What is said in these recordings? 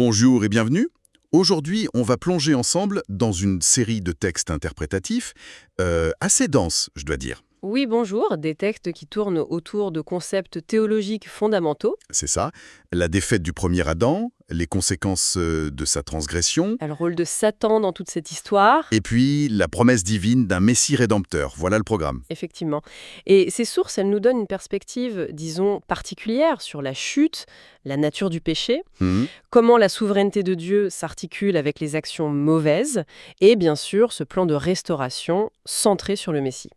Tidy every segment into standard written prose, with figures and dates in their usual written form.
Bonjour et bienvenue. Aujourd'hui, on va plonger ensemble dans une série de textes interprétatifs assez denses, je dois dire. Oui, bonjour, des textes qui tournent autour de concepts théologiques fondamentaux. C'est ça, la défaite du premier Adam, les conséquences de sa transgression, Le rôle de Satan dans toute cette histoire, et puis la promesse divine d'un Messie rédempteur. Voilà le programme. effectivement. Et ces sources, elles nous donnent une perspective, disons, particulière sur la chute, la nature du péché, Mhm. comment la souveraineté de Dieu s'articule avec les actions mauvaises, et bien sûr, ce plan de restauration centré sur le Messie.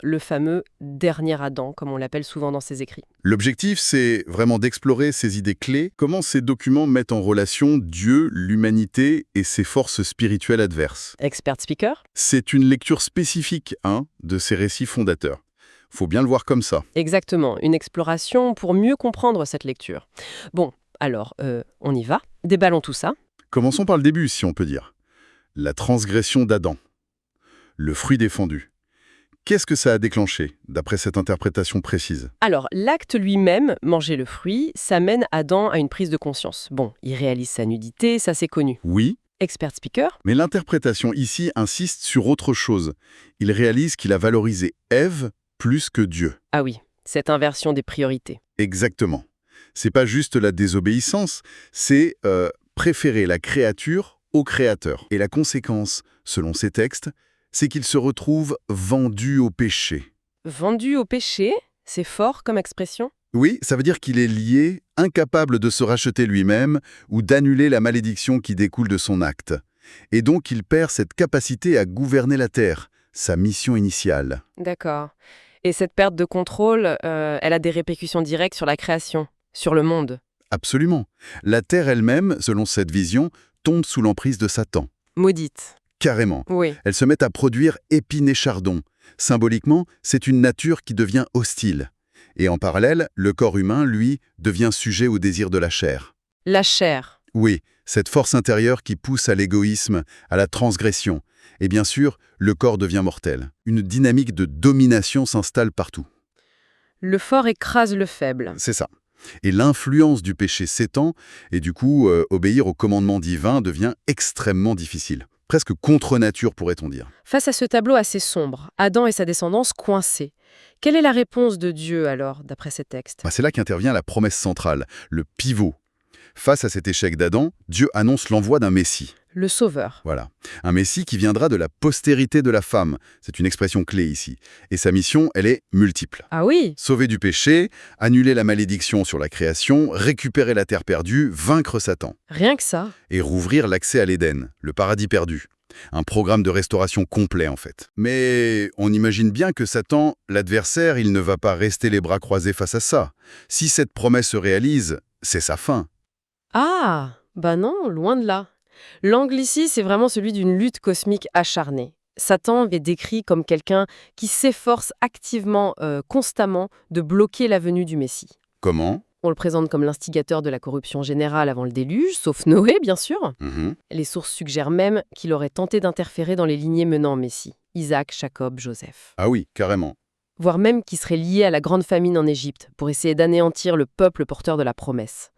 Le fameux dernier Adam, comme on l'appelle souvent dans ses écrits. L'objectif, c'est vraiment d'explorer ces idées clés, comment ces documents mettent en relation Dieu, l'humanité et ses forces spirituelles adverses. Expert speaker? C'est une lecture spécifique de ces récits fondateurs. Faut bien le voir comme ça. Exactement, une exploration pour mieux comprendre cette lecture. Bon, alors, on y va. Déballons tout ça. Commençons par le début, si on peut dire. La transgression d'Adam. Le fruit défendu. Qu'est-ce que ça a déclenché, d'après cette interprétation précise? Alors, l'acte lui-même, manger le fruit, ça mène Adam à une prise de conscience. Bon, il réalise sa nudité, ça c'est connu. Oui, Expert speaker? mais l'interprétation ici insiste sur autre chose. Il réalise qu'il a valorisé Ève plus que Dieu. Ah oui, cette inversion des priorités. Exactement. C'est pas juste la désobéissance, c'est préférer la créature au créateur. Et la conséquence, selon ces textes, c'est qu'il se retrouve vendu au péché. Vendu au péché, c'est fort comme expression? Oui, ça veut dire qu'il est lié, incapable de se racheter lui-même ou d'annuler la malédiction qui découle de son acte. Et donc il perd cette capacité à gouverner la terre, sa mission initiale. D'accord. Et cette perte de contrôle, elle a des répercussions directes sur la création, sur le monde. Absolument. La terre elle-même, selon cette vision, tombe sous l'emprise de Satan. Maudite. Carrément. Oui. Elle se met à produire épines et chardons. Symboliquement, c'est une nature qui devient hostile. Et en parallèle, le corps humain, lui, devient sujet au désir de la chair. La chair. Oui, cette force intérieure qui pousse à l'égoïsme, à la transgression. Et bien sûr, le corps devient mortel. Une dynamique de domination s'installe partout. Le fort écrase le faible. C'est ça. Et l'influence du péché s'étend, et du coup, obéir au commandement divin devient extrêmement difficile. Presque contre nature, pourrait-on dire. Face à ce tableau assez sombre, Adam et sa descendance coincés. Quelle est la réponse de Dieu alors, d'après ces textes? C'est là qu'intervient la promesse centrale, le pivot. Face à cet échec d'Adam, Dieu annonce l'envoi d'un Messie. Le Sauveur. Voilà. Un Messie qui viendra de la postérité de la femme. C'est une expression clé ici. Et sa mission, elle est multiple. Ah oui, Sauver du péché, annuler la malédiction sur la création, récupérer la terre perdue, vaincre Satan. rien que ça. Et rouvrir l'accès à l'Éden, le paradis perdu. Un programme de restauration complet, en fait. Mais on imagine bien que Satan, l'adversaire, il ne va pas rester les bras croisés face à ça. Si cette promesse se réalise, c'est sa fin. Ah, bah non, loin de là. L'angle ici, c'est vraiment celui d'une lutte cosmique acharnée. Satan est décrit comme quelqu'un qui s'efforce activement, constamment, de bloquer la venue du Messie. Comment? On le présente comme l'instigateur de la corruption générale avant le déluge, sauf Noé, bien sûr. Mhm. Les sources suggèrent même qu'il aurait tenté d'interférer dans les lignées menant au Messie. Isaac, Jacob, Joseph. Ah oui, carrément. Voire même qu'il serait lié à la grande famine en Égypte pour essayer d'anéantir le peuple porteur de la promesse.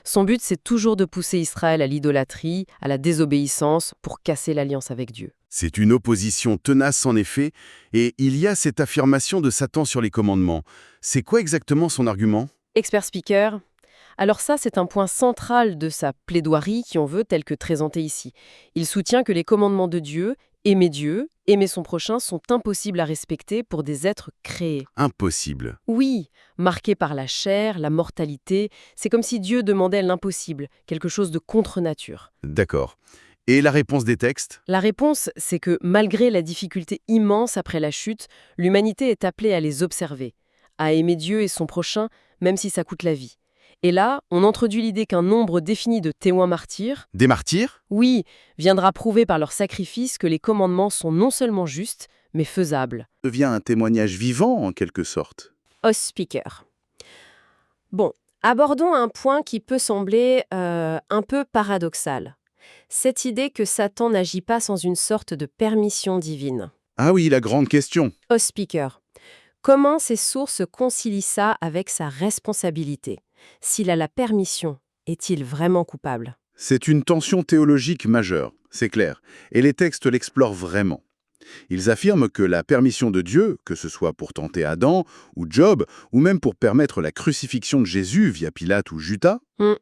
Son but, c'est toujours de pousser Israël à l'idolâtrie, à la désobéissance, pour casser l'alliance avec Dieu. C'est une opposition tenace en effet, et il y a cette affirmation de Satan sur les commandements. C'est quoi exactement son argument? Expert speaker. Alors ça, c'est un point central de sa plaidoirie, qui on veut, telle que présentée ici. Il soutient que les commandements de Dieu, aimer son prochain, sont impossibles à respecter pour des êtres créés. Impossible. Oui, marqués par la chair, la mortalité, c'est comme si Dieu demandait l'impossible, quelque chose de contre-nature. D'accord. Et la réponse des textes? La réponse, c'est que malgré la difficulté immense après la chute, l'humanité est appelée à les observer, à aimer Dieu et son prochain, même si ça coûte la vie. Et là, on introduit l'idée qu'un nombre défini de témoins martyrs, Des martyrs? oui, viendra prouver par leur sacrifice que les commandements sont non seulement justes, mais faisables. Devient un témoignage vivant en quelque sorte. Host speaker. Bon, abordons un point qui peut sembler un peu paradoxal. Cette idée que Satan n'agit pas sans une sorte de permission divine. Ah oui, la grande question. Host speaker. Comment ces sources concilient ça avec sa responsabilité? S'il a la permission, est-il vraiment coupable? C'est une tension théologique majeure, c'est clair, et les textes l'explorent vraiment. Ils affirment que la permission de Dieu, que ce soit pour tenter Adam ou Job, ou même pour permettre la crucifixion de Jésus via Pilate ou Judas, Hmm.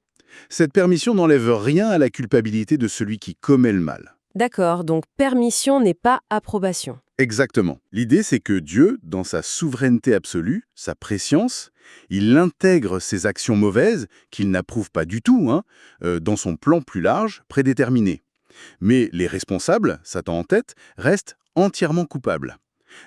cette permission n'enlève rien à la culpabilité de celui qui commet le mal. D'accord, donc permission n'est pas approbation. Exactement. L'idée, c'est que Dieu, dans sa souveraineté absolue, sa préscience, il intègre ces actions mauvaises, qu'il n'approuve pas du tout, dans son plan plus large, prédéterminé. Mais les responsables, Satan en tête, restent entièrement coupables.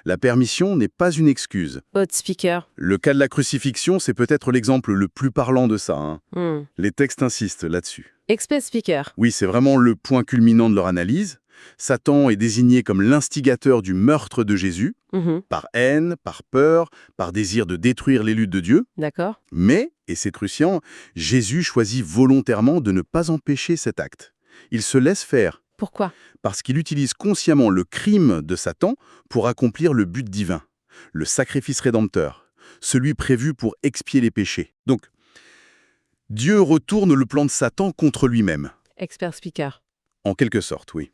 La permission n'est pas une excuse. Hot speaker. Le cas de la crucifixion, c'est peut-être l'exemple le plus parlant de ça. Hmm. Les textes insistent là-dessus. Expert speaker. Oui, c'est vraiment le point culminant de leur analyse. Satan est désigné comme l'instigateur du meurtre de Jésus, Mhm. par haine, par peur, par désir de détruire les luttes de Dieu. D'accord. Mais, et c'est crucial, Jésus choisit volontairement de ne pas empêcher cet acte. Il se laisse faire, Pourquoi? parce qu'il utilise consciemment le crime de Satan pour accomplir le but divin, le sacrifice rédempteur, celui prévu pour expier les péchés. Donc, Dieu retourne le plan de Satan contre lui-même. Expert speaker. En quelque sorte, oui.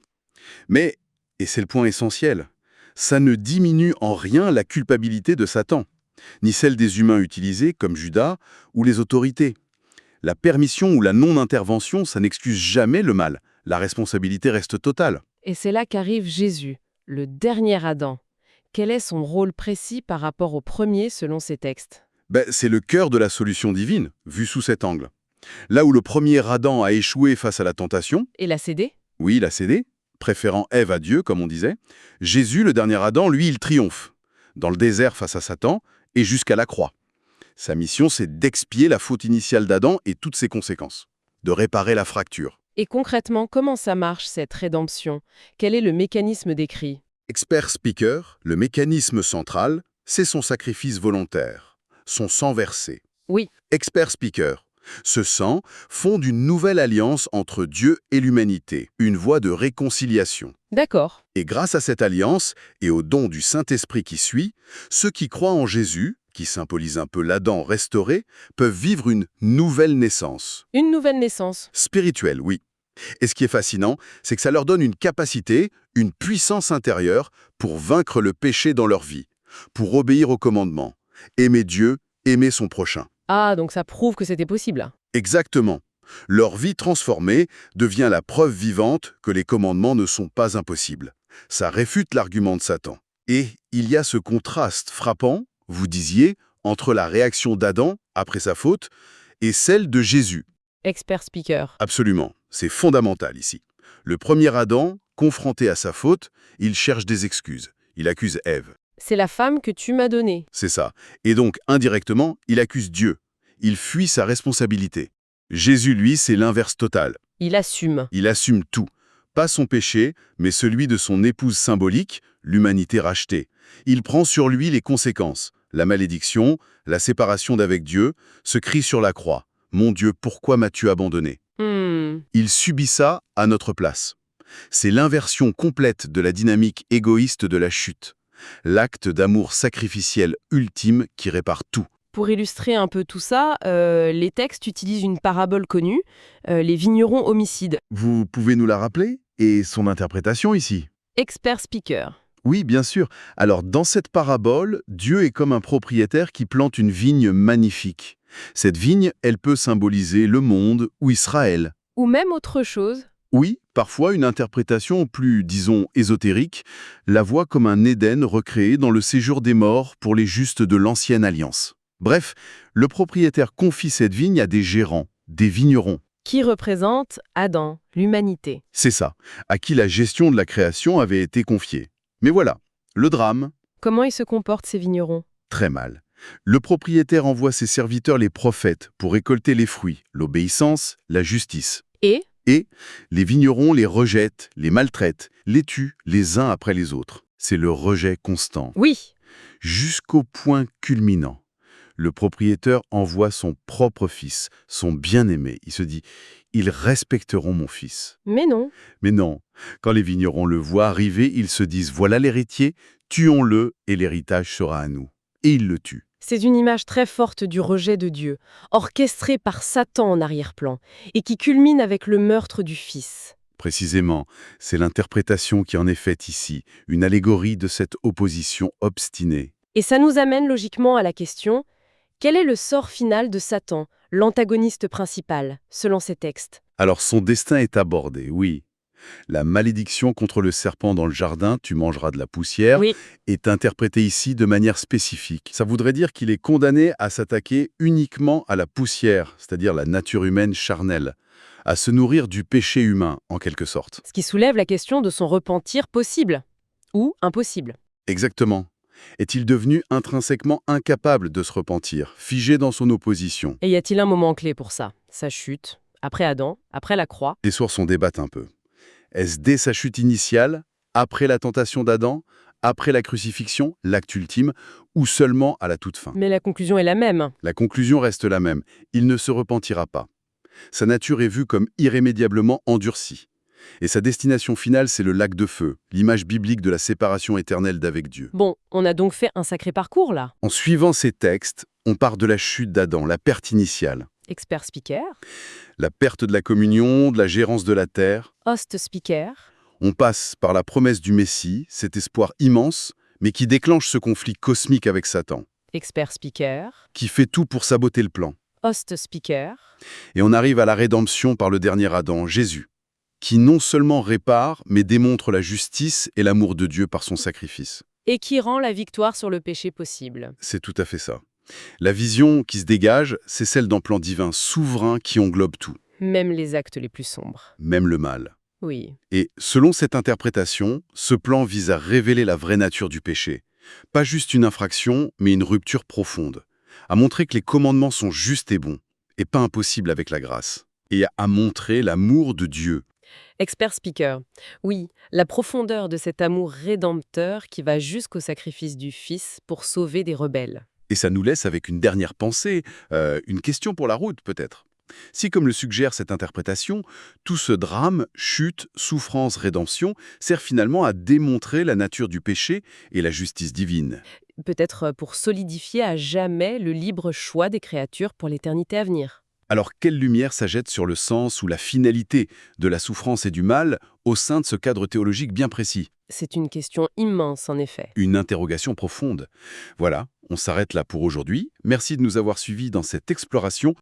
Mais, et c'est le point essentiel, ça ne diminue en rien la culpabilité de Satan, ni celle des humains utilisés comme Judas ou les autorités. La permission ou la non-intervention, ça n'excuse jamais le mal. La responsabilité reste totale. Et c'est là qu'arrive Jésus, le dernier Adam. Quel est son rôle précis par rapport au premier selon ces textes? C'est le cœur de la solution divine, vu sous cet angle. Là où le premier Adam a échoué face à la tentation, Et l'a cédé? oui, il a cédé, préférant Ève à Dieu, comme on disait, Jésus, le dernier Adam, lui, il triomphe, dans le désert face à Satan et jusqu'à la croix. Sa mission, c'est d'expier la faute initiale d'Adam et toutes ses conséquences, de réparer la fracture. Et concrètement, comment ça marche cette rédemption? Quel est le mécanisme décrit? Expert speaker, le mécanisme central, c'est son sacrifice volontaire, son sang versé. Oui. Expert speaker, ce sang fonde une nouvelle alliance entre Dieu et l'humanité, une voie de réconciliation. D'accord. Et grâce à cette alliance et au don du Saint-Esprit qui suit, ceux qui croient en Jésus, qui symbolise un peu l'Adam restauré, peuvent vivre une nouvelle naissance. Une nouvelle naissance. Spirituelle, oui. Et ce qui est fascinant, c'est que ça leur donne une capacité, une puissance intérieure pour vaincre le péché dans leur vie, pour obéir aux commandements, aimer Dieu, aimer son prochain. Ah, donc ça prouve que c'était possible. Exactement. Leur vie transformée devient la preuve vivante que les commandements ne sont pas impossibles. Ça réfute l'argument de Satan. Et il y a ce contraste frappant, vous disiez, entre la réaction d'Adam, après sa faute, et celle de Jésus. Expert speaker. Absolument, c'est fondamental ici. Le premier Adam, confronté à sa faute, il cherche des excuses. Il accuse Ève. C'est la femme que tu m'as donnée. C'est ça. Et donc, indirectement, il accuse Dieu. Il fuit sa responsabilité. Jésus, lui, c'est l'inverse total. Il assume. Il assume tout. Pas son péché, mais celui de son épouse symbolique, l'humanité rachetée. Il prend sur lui les conséquences. La malédiction, la séparation d'avec Dieu, ce cri sur la croix. « Mon Dieu, pourquoi m'as-tu abandonné ?» Il subit ça à notre place. C'est l'inversion complète de la dynamique égoïste de la chute. L'acte d'amour sacrificiel ultime qui répare tout. Pour illustrer un peu tout ça, les textes utilisent une parabole connue, les vignerons homicides. Vous pouvez nous la rappeler? Et son interprétation ici? Expert speaker. Oui, bien sûr. Alors, dans cette parabole, Dieu est comme un propriétaire qui plante une vigne magnifique. Cette vigne, elle peut symboliser le monde ou Israël. Ou même autre chose. Oui, parfois une interprétation plus, disons, ésotérique, la voit comme un Éden recréé dans le séjour des morts pour les justes de l'ancienne alliance. Bref, le propriétaire confie cette vigne à des gérants, des vignerons. Qui représente Adam, l'humanité. C'est ça, à qui la gestion de la création avait été confiée. Mais voilà, le drame, Comment ils se comportent, ces vignerons? très mal. Le propriétaire envoie ses serviteurs les prophètes pour récolter les fruits, l'obéissance, la justice. Et Et les vignerons les rejettent, les maltraitent, les tuent les uns après les autres. C'est le rejet constant. oui, Jusqu'au point culminant. Le propriétaire envoie son propre fils, son bien-aimé. Il se dit « Ils respecteront mon fils ». mais non. Mais non, quand les vignerons le voient arriver, ils se disent « Voilà l'héritier, tuons-le et l'héritage sera à nous ». Et ils le tuent. C'est une image très forte du rejet de Dieu, orchestrée par Satan en arrière-plan, et qui culmine avec le meurtre du Fils. Précisément, c'est l'interprétation qui en est faite ici, une allégorie de cette opposition obstinée. Et ça nous amène logiquement à la question, quel est le sort final de Satan, l'antagoniste principal, selon ces textes? Alors son destin est abordé, oui. La malédiction contre le serpent dans le jardin, tu mangeras de la poussière, Oui, est interprétée ici de manière spécifique. Ça voudrait dire qu'il est condamné à s'attaquer uniquement à la poussière, c'est-à-dire la nature humaine charnelle, à se nourrir du péché humain, en quelque sorte. ce qui soulève la question de son repentir possible ou impossible. Exactement. Est-il devenu intrinsèquement incapable de se repentir, figé dans son opposition? Et y a-t-il un moment clé pour ça? Sa chute, après Adam, après la croix? Les sources en débattent un peu. Est-ce dès sa chute initiale, après la tentation d'Adam, après la crucifixion, l'acte ultime, ou seulement à la toute fin? Mais la conclusion est la même. La conclusion reste la même. Il ne se repentira pas. Sa nature est vue comme irrémédiablement endurcie. Et sa destination finale, c'est le lac de feu, l'image biblique de la séparation éternelle d'avec Dieu. Bon, on a donc fait un sacré parcours là. En suivant ces textes, on part de la chute d'Adam, la perte initiale. Expert speaker, La perte de la communion, de la gérance de la terre. host speaker, On passe par la promesse du Messie, cet espoir immense, mais qui déclenche ce conflit cosmique avec Satan, expert speaker, qui fait tout pour saboter le plan. host speaker, Et on arrive à la rédemption par le dernier Adam, Jésus, qui non seulement répare, mais démontre la justice et l'amour de Dieu par son sacrifice. et qui rend la victoire sur le péché possible. C'est tout à fait ça. La vision qui se dégage, c'est celle d'un plan divin souverain qui englobe tout, Même les actes les plus sombres. même le mal. Oui. Et selon cette interprétation, ce plan vise à révéler la vraie nature du péché. Pas juste une infraction, mais une rupture profonde. À montrer que les commandements sont justes et bons, et pas impossibles avec la grâce. Et à montrer l'amour de Dieu. Expert speaker. Oui, la profondeur de cet amour rédempteur qui va jusqu'au sacrifice du Fils pour sauver des rebelles. Et ça nous laisse avec une dernière pensée, une question pour la route peut-être. Si, comme le suggère cette interprétation, tout ce drame, chute, souffrance, rédemption, sert finalement à démontrer la nature du péché et la justice divine. Peut-être pour solidifier à jamais le libre choix des créatures pour l'éternité à venir. Alors quelle lumière ça jette sur le sens ou la finalité de la souffrance et du mal au sein de ce cadre théologique bien précis? C'est une question immense en effet. Une interrogation profonde. Voilà, on s'arrête là pour aujourd'hui. Merci de nous avoir suivis dans cette exploration